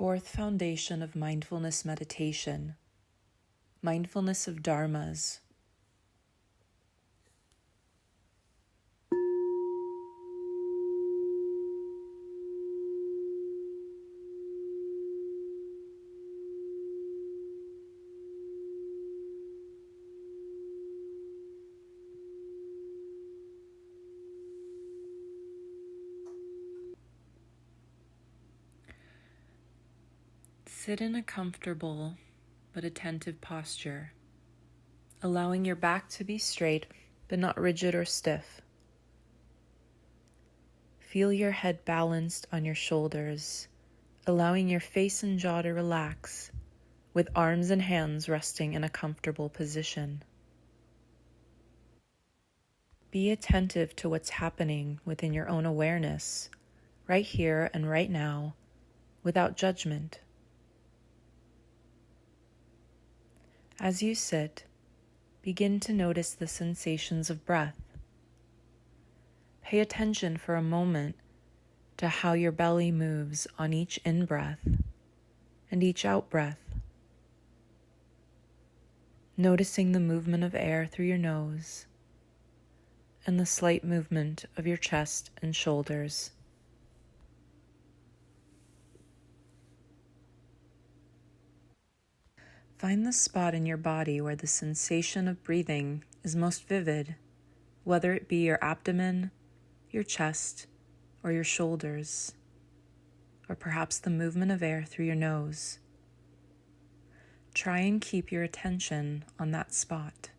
Fourth Foundation of Mindfulness Meditation, Mindfulness of Dharmas. Sit in a comfortable but attentive posture, allowing your back to be straight but not rigid or stiff. Feel your head balanced on your shoulders, allowing your face and jaw to relax, with arms and hands resting in a comfortable position. Be attentive to what's happening within your own awareness, right here and right now, without judgment. As you sit, begin to notice the sensations of breath. Pay attention for a moment to how your belly moves on each in-breath and each out-breath, noticing the movement of air through your nose and the slight movement of your chest and shoulders. Find the spot in your body where the sensation of breathing is most vivid, whether it be your abdomen, your chest, or your shoulders, or perhaps the movement of air through your nose. Try and keep your attention on that spot.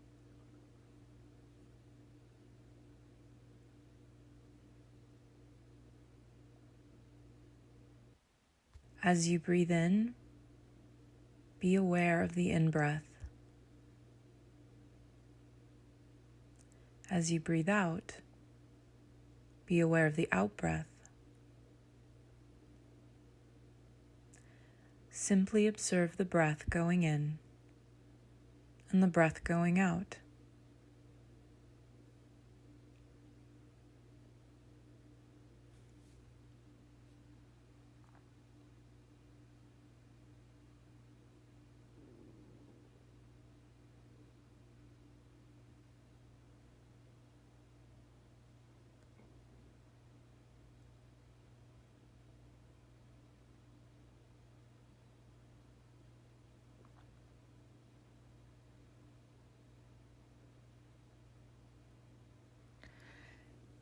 As you breathe in, be aware of the in-breath. As you breathe out, be aware of the out-breath. Simply observe the breath going in and the breath going out.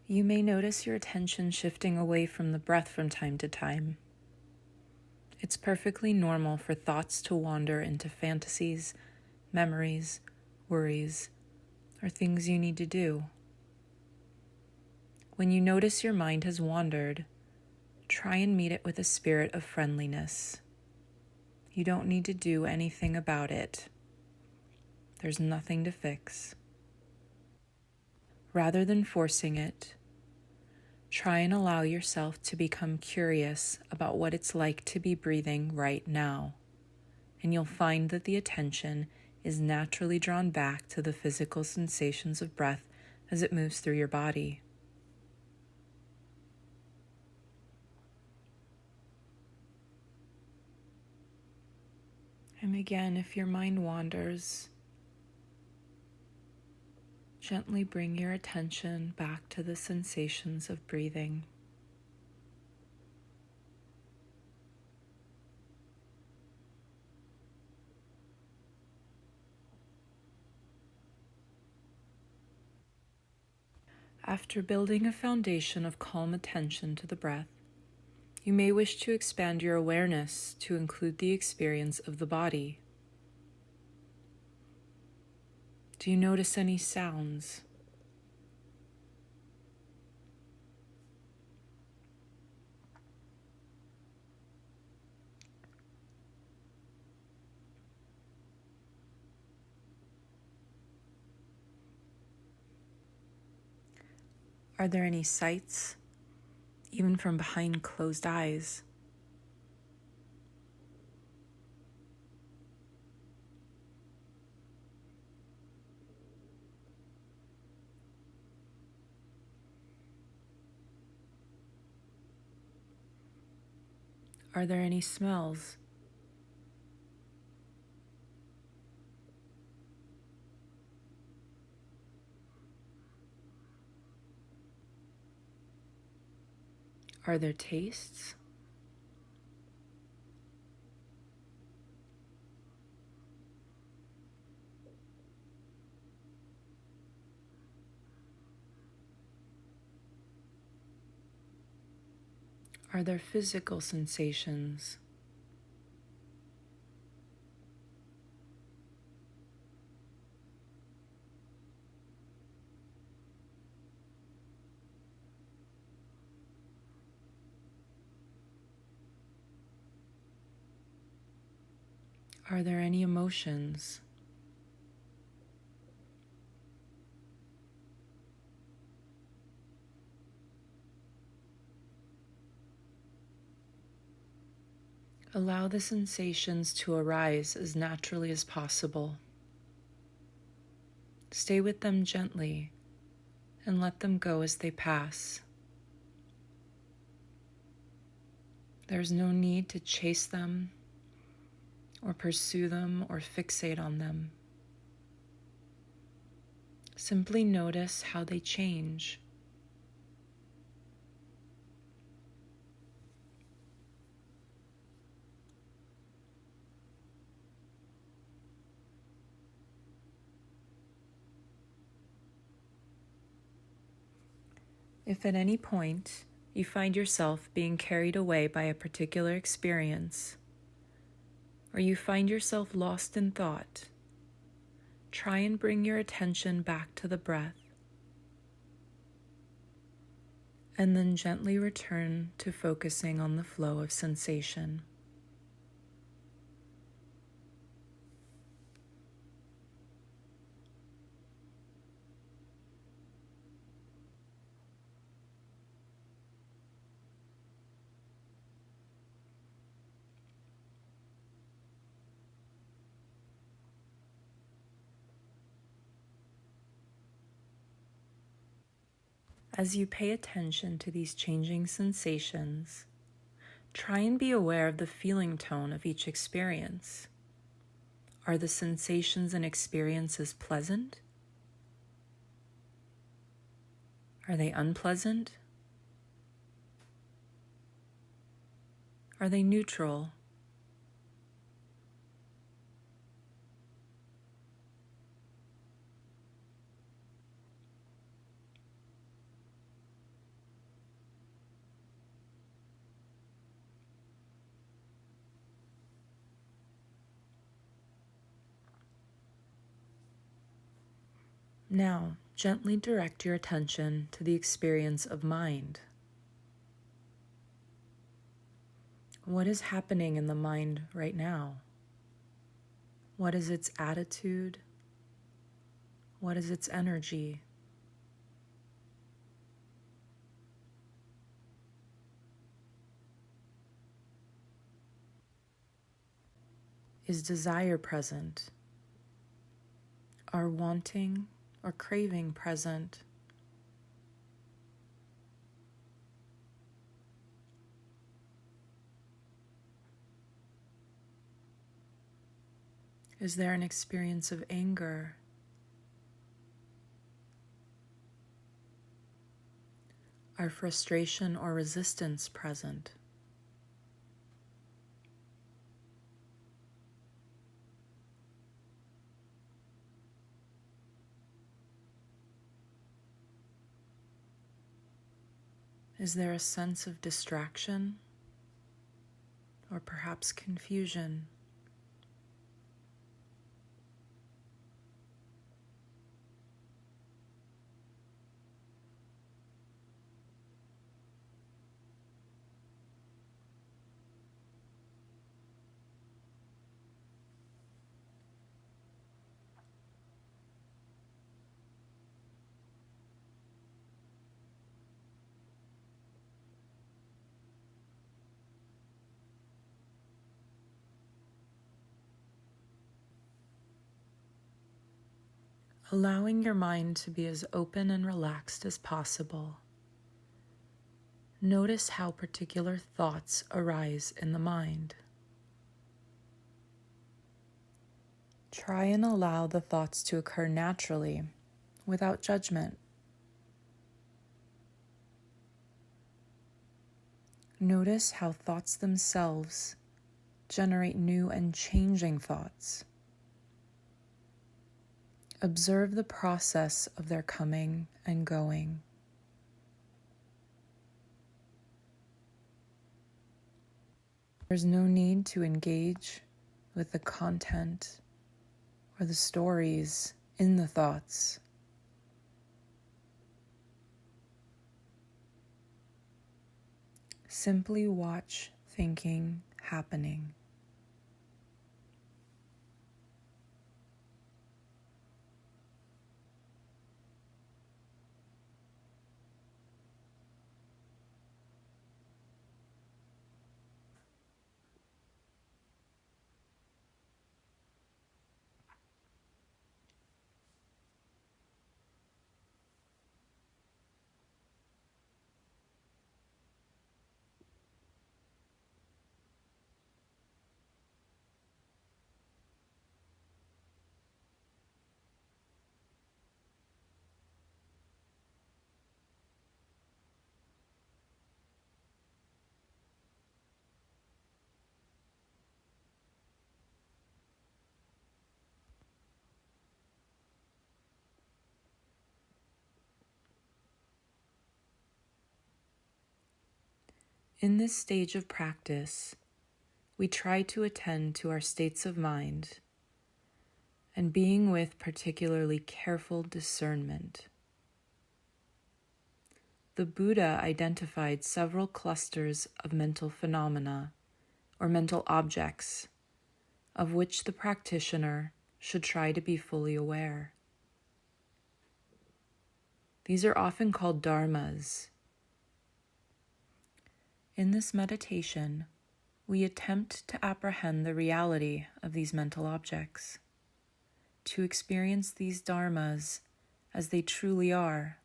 You may notice your attention shifting away from the breath from time to time. It's perfectly normal for thoughts to wander into fantasies, memories, worries, or things you need to do. When you notice your mind has wandered, try and meet it with a spirit of friendliness. You don't need to do anything about it. There's nothing to fix. Rather than forcing it, try and allow yourself to become curious about what it's like to be breathing right now, and you'll find that the attention is naturally drawn back to the physical sensations of breath as it moves through your body. And again, if your mind wanders, gently bring your attention back to the sensations of breathing. After building a foundation of calm attention to the breath, you may wish to expand your awareness to include the experience of the body. Do you notice any sounds? Are there any sights, even from behind closed eyes? Are there any smells? Are there tastes? Are there physical sensations? Are there any emotions? Allow the sensations to arise as naturally as possible. Stay with them gently and let them go as they pass. There's no need to chase them or pursue them or fixate on them. Simply notice how they change. If at any point you find yourself being carried away by a particular experience, or you find yourself lost in thought, try and bring your attention back to the breath, and then gently return to focusing on the flow of sensation. As you pay attention to these changing sensations, try and be aware of the feeling tone of each experience. Are the sensations and experiences pleasant? Are they unpleasant? Are they neutral? Now, gently direct your attention to the experience of mind. What is happening in the mind right now? What is its attitude? What is its energy? Is desire present? Are wanting or craving present? Is there an experience of anger? Are frustration or resistance present? Is there a sense of distraction or perhaps confusion? Allowing your mind to be as open and relaxed as possible. Notice how particular thoughts arise in the mind. Try and allow the thoughts to occur naturally, without judgment. Notice how thoughts themselves generate new and changing thoughts. Observe the process of their coming and going. There's no need to engage with the content or the stories in the thoughts. Simply watch thinking happening. In this stage of practice, we try to attend to our states of mind and being with particularly careful discernment. The Buddha identified several clusters of mental phenomena or mental objects of which the practitioner should try to be fully aware. These are often called dharmas. In this meditation, we attempt to apprehend the reality of these mental objects, to experience these dharmas as they truly are.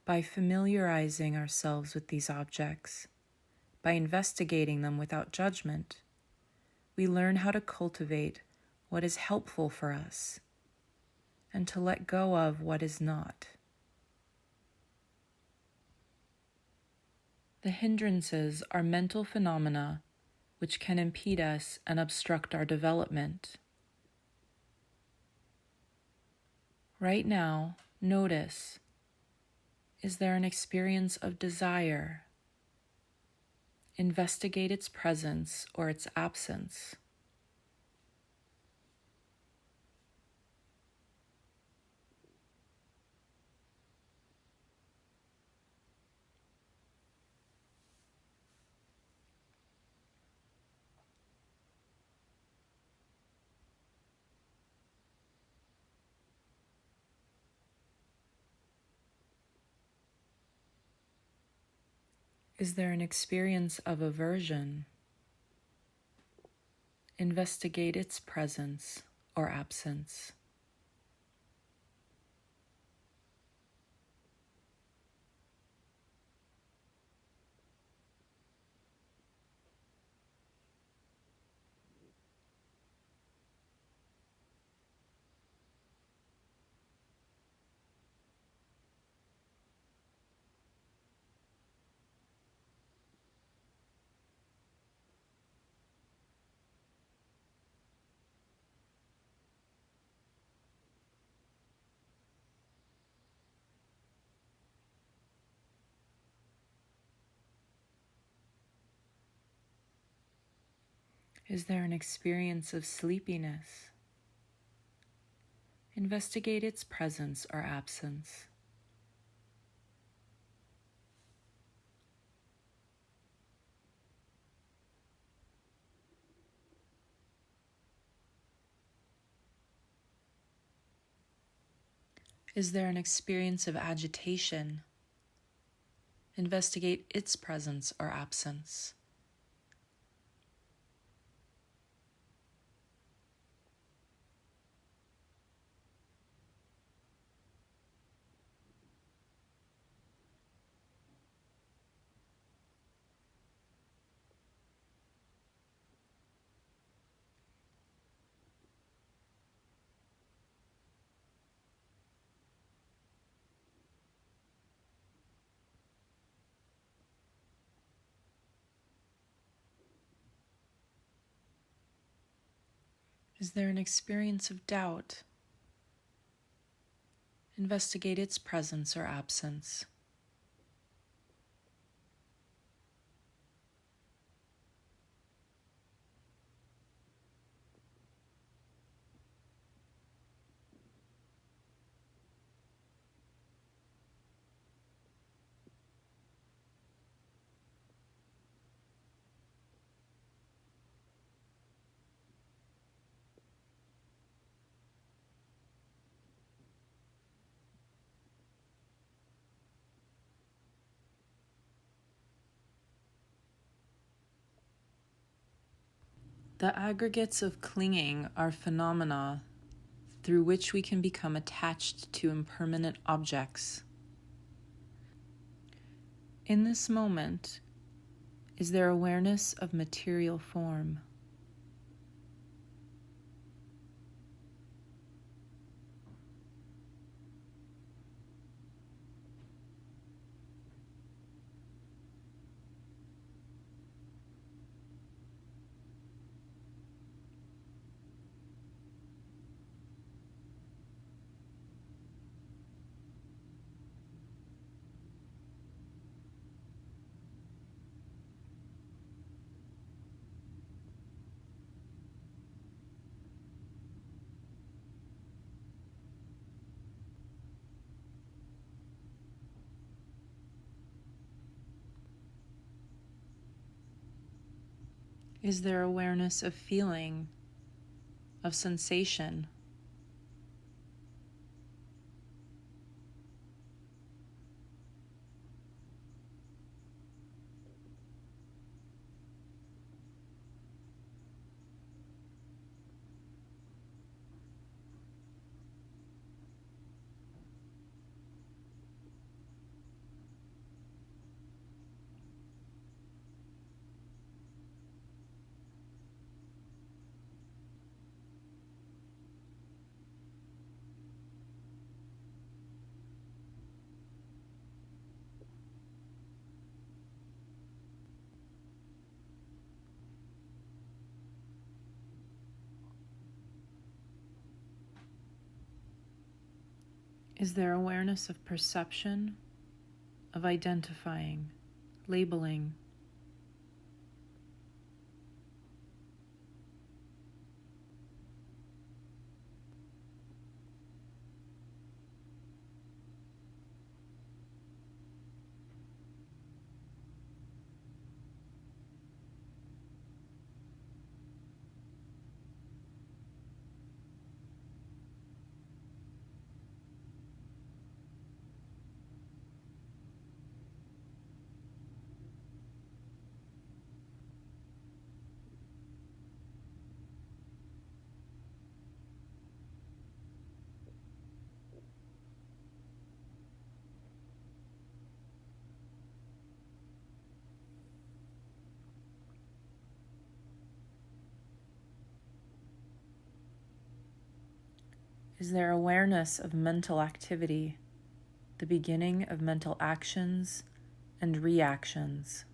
By familiarizing ourselves with these objects, by investigating them without judgment, we learn how to cultivate what is helpful for us and to let go of what is not. The hindrances are mental phenomena which can impede us and obstruct our development. Right now, notice, is there an experience of desire? Investigate its presence or its absence. Is there an experience of aversion? Investigate its presence or absence. Is there an experience of sleepiness? Investigate its presence or absence. Is there an experience of agitation? Investigate its presence or absence. Is there an experience of doubt? Investigate its presence or absence. The aggregates of clinging are phenomena through which we can become attached to impermanent objects. In this moment, is there awareness of material form? Is there awareness of feeling, of sensation? Is there awareness of perception, of identifying, labeling? Is there awareness of mental activity, the beginning of mental actions and reactions?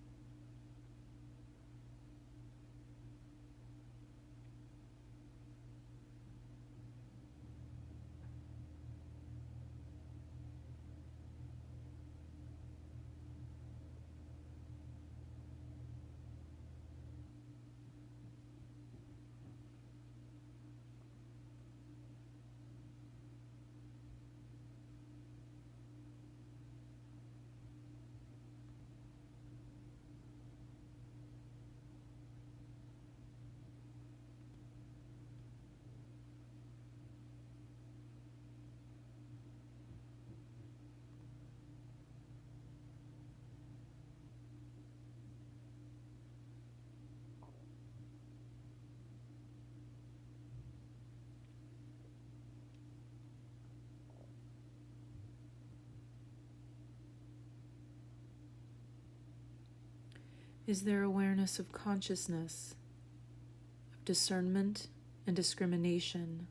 Is there awareness of consciousness, of discernment and discrimination?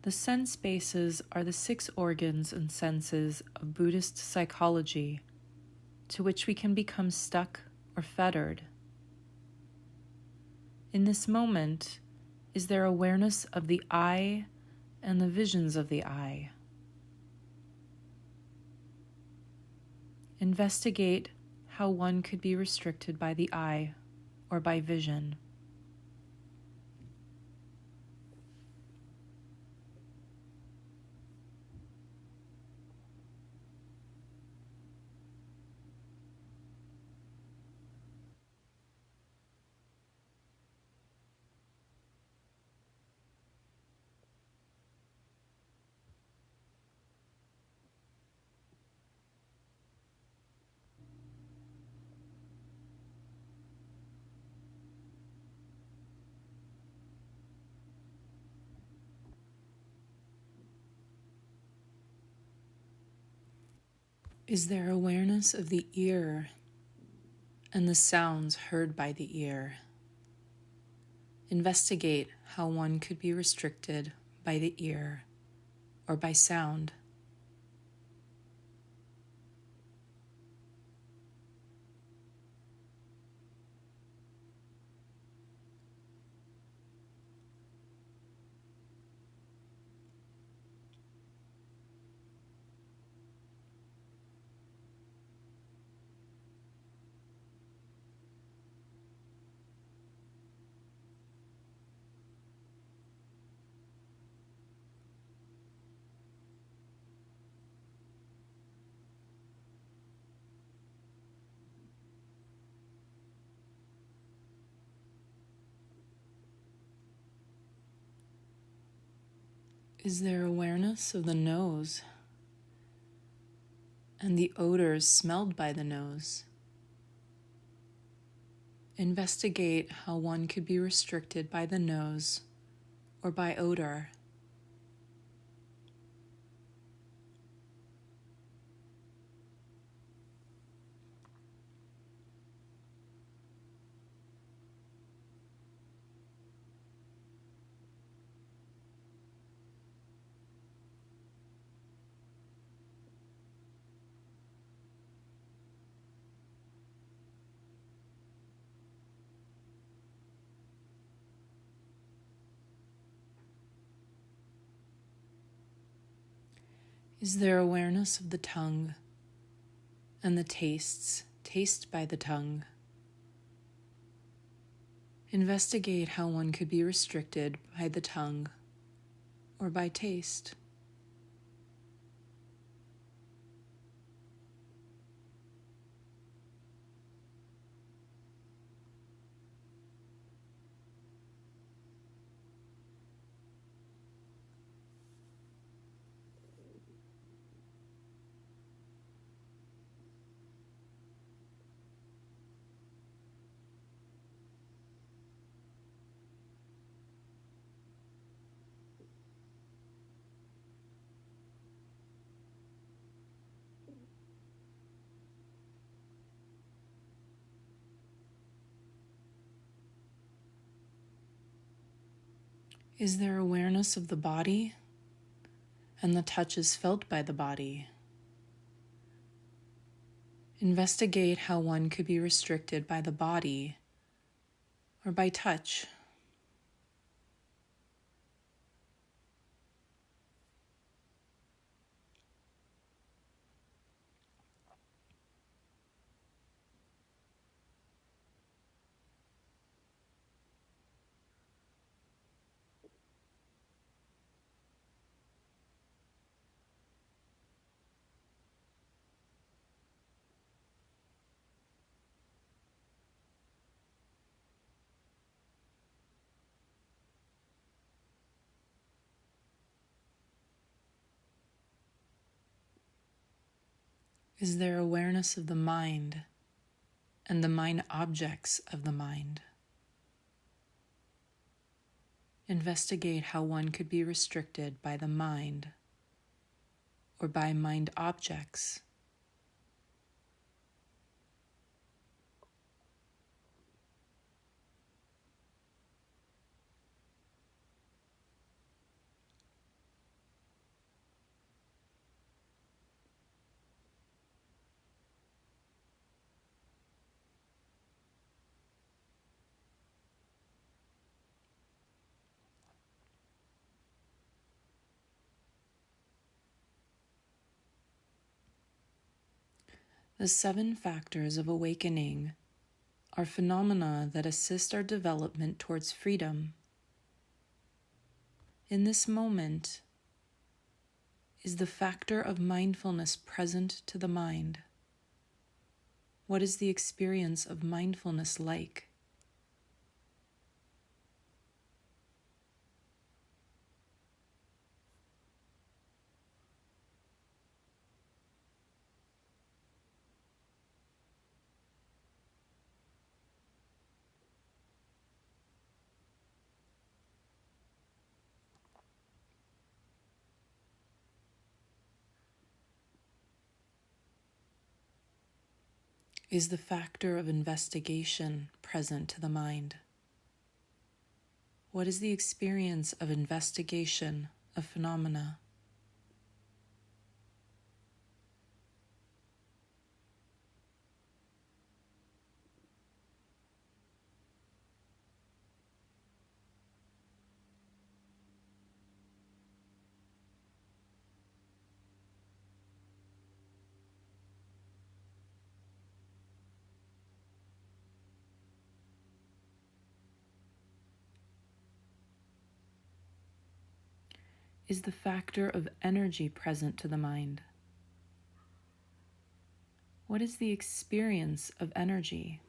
The sense bases are the 6 organs and senses of Buddhist psychology to which we can become stuck or fettered. In this moment, is there awareness of the I and the visions of the I? Investigate how one could be restricted by the I or by vision. Is there awareness of the ear and the sounds heard by the ear? Investigate how one could be restricted by the ear or by sound. Is there awareness of the nose and the odors smelled by the nose? Investigate how one could be restricted by the nose or by odor. Is there awareness of the tongue and the tastes tasted by the tongue? Investigate how one could be restricted by the tongue or by taste. Is there awareness of the body and the touches felt by the body? Investigate how one could be restricted by the body or by touch. Is there awareness of the mind and the mind objects of the mind? Investigate how one could be restricted by the mind or by mind objects. The 7 factors of awakening are phenomena that assist our development towards freedom. In this moment, is the factor of mindfulness present to the mind? What is the experience of mindfulness like? Is the factor of investigation present to the mind? What is the experience of investigation of phenomena? Is the factor of energy present to the mind? What is the experience of energy?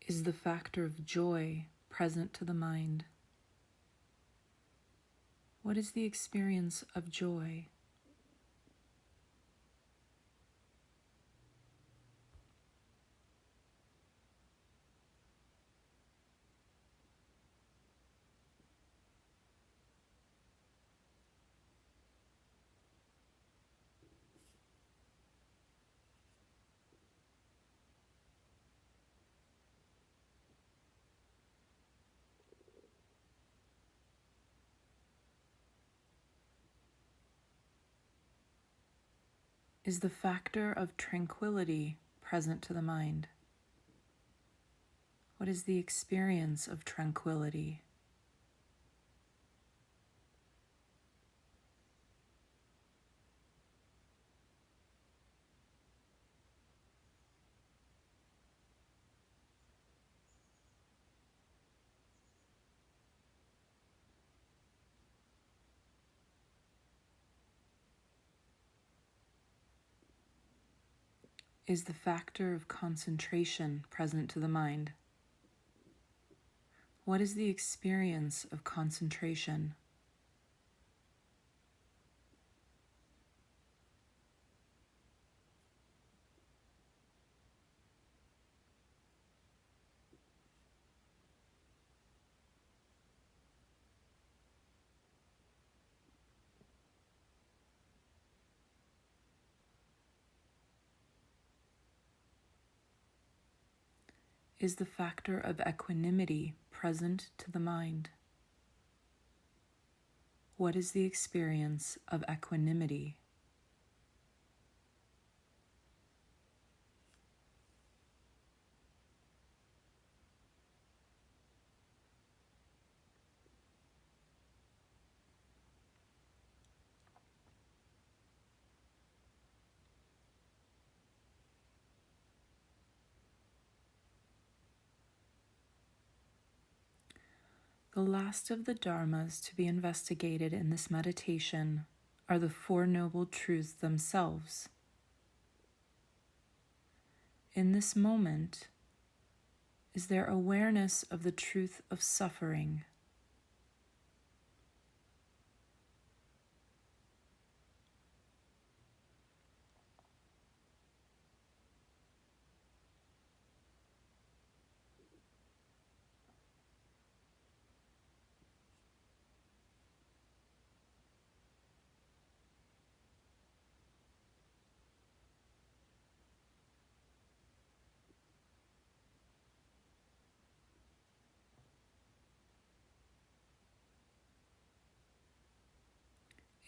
Is the factor of joy present to the mind? What is the experience of joy? Is the factor of tranquility present to the mind? What is the experience of tranquility? Is the factor of concentration present to the mind? What is the experience of concentration? Is the factor of equanimity present to the mind? What is the experience of equanimity? The last of the dharmas to be investigated in this meditation are the Four Noble Truths themselves. In this moment, is there awareness of the truth of suffering?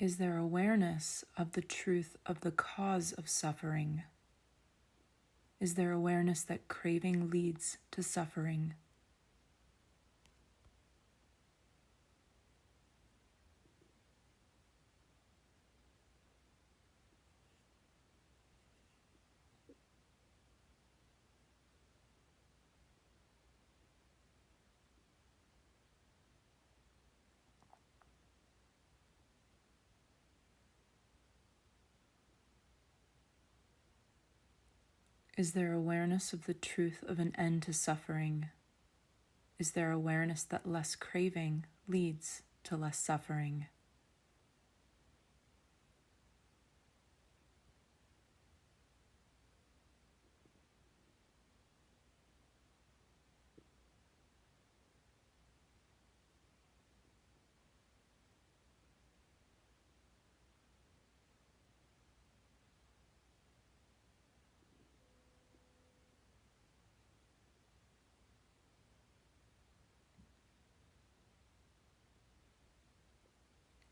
Is there awareness of the truth of the cause of suffering? Is there awareness that craving leads to suffering? Is there awareness of the truth of an end to suffering? Is there awareness that less craving leads to less suffering?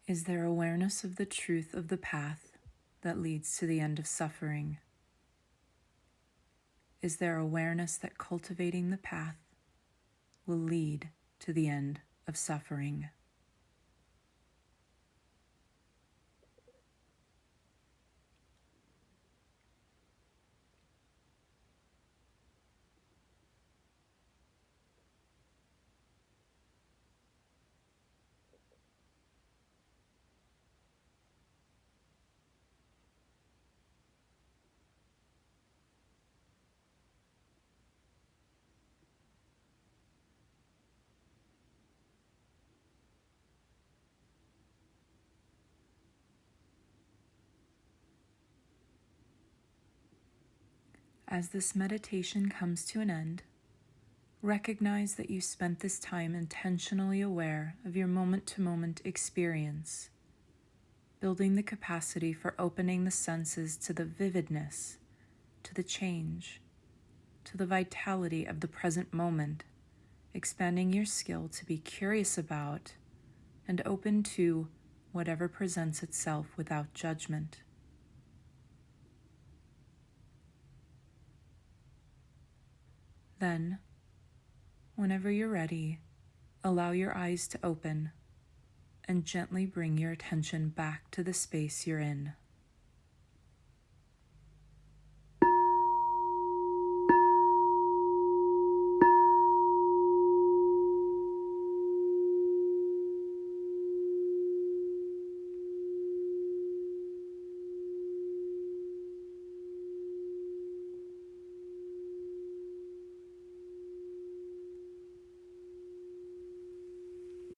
Is there awareness of the truth of the path that leads to the end of suffering? Is there awareness that cultivating the path will lead to the end of suffering? As this meditation comes to an end, recognize that you spent this time intentionally aware of your moment-to-moment experience, building the capacity for opening the senses to the vividness, to the change, to the vitality of the present moment, expanding your skill to be curious about and open to whatever presents itself without judgment. Then, whenever you're ready, allow your eyes to open and gently bring your attention back to the space you're in.